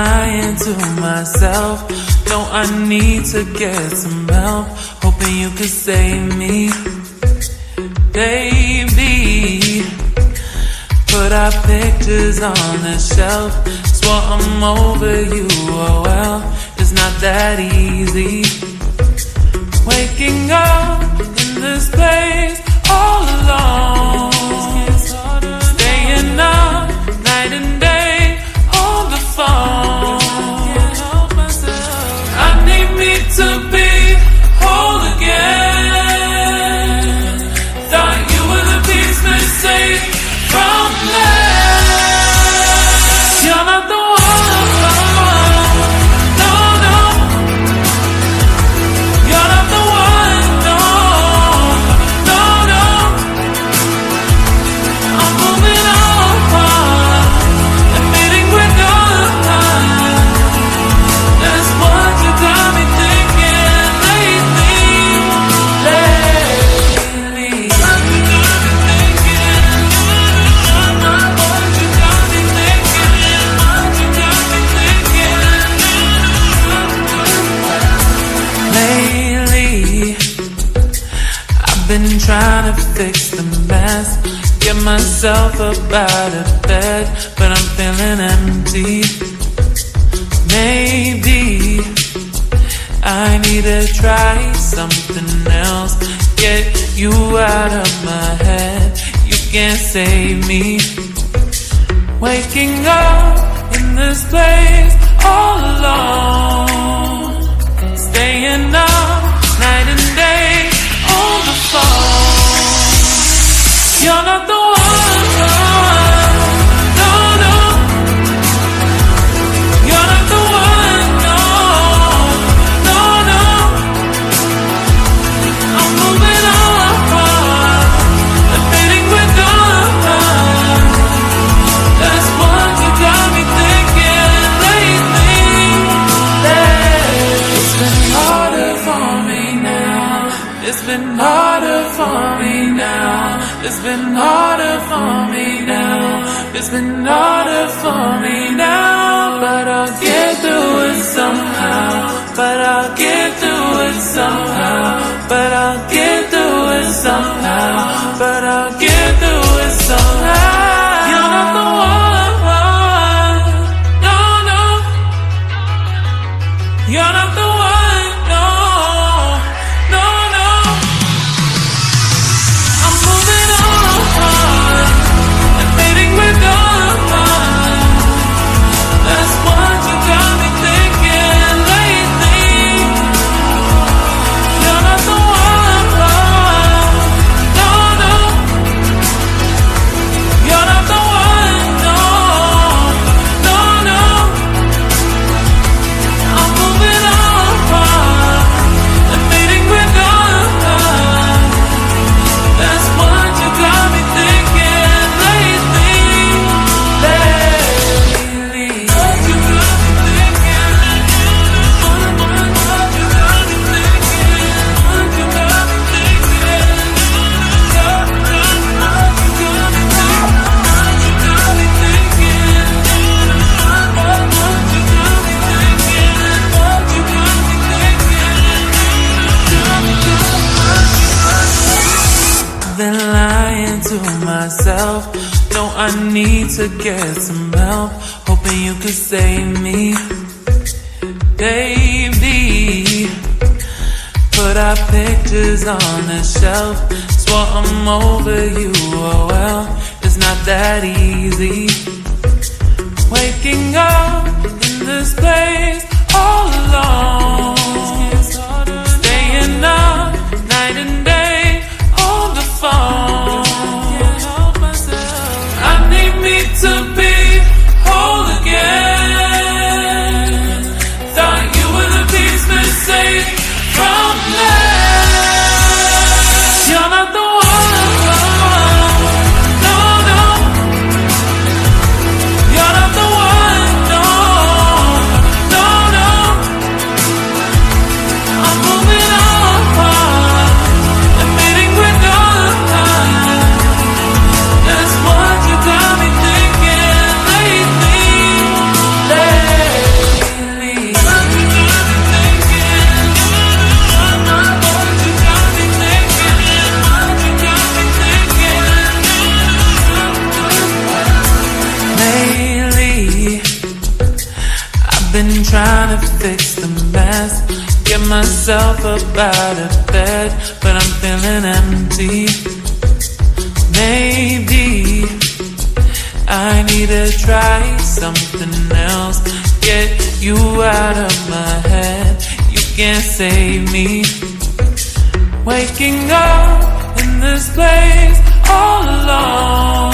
lying to myself. No, I need to get some help. Hoping you could save me, baby. Put our pictures on the shelf. Swore I'm over you, oh well, it's not that easy. Waking up in this place all alone, staying up night and day on the phone. I need me to be whole again. Thought you were the piece missing from last. You're not the one, no, no. You're not the one, no, no, no. I'm moving on, admitting we're done. That's what you got me thinking lately, lately. What you got me thinking, what you got me thinking, what you got me thinking. Lately, I've been trying to fix the mess, get myself up out of bed, but I'm feeling empty. Maybe I need to try something else. Get you out of my head, you can't save me. Waking up in this place all alone, staying up night and day on the phone. You're not the one, no, no. You're not the one, no, no, no. I'm moving on, admitting we're done. That's what you got me thinking lately, lately. It's been harder for me now. It's been harder for me now. It's been harder for me now. It's been harder for me now. But I'll get through it somehow. But I'll get through it somehow. But I'll get through it somehow. But I'll get through it somehow. You're not the one, no, no. You're not the one, no, no, no. I'm moving on, admitting we're done. That's what you got me thinking lately. You're not the one, no, no. You're not the one, no, no, no. I'm moving on, admitting we're done. That's what you got me thinking lately, lately. What you got me thinking, what you got me thinking, what you got me thinking, what you got me thinking, what you got me thinking. I've been lying to myself. No, I need to get some help. Hoping you could save me, baby. Put our pictures on the shelf. Swore I'm over you, oh well, it's not that easy. Waking up in this place all alone, staying up night and day on the phone. I need me to be whole again. Thought you were the piece missing from last. You're not the one, no, no. You're not the one, no, been trying to fix the mess, get myself up out of bed, but I'm feeling empty. Maybe I need to try something else, get you out of my head. You can't save me. Waking up in this place all alone,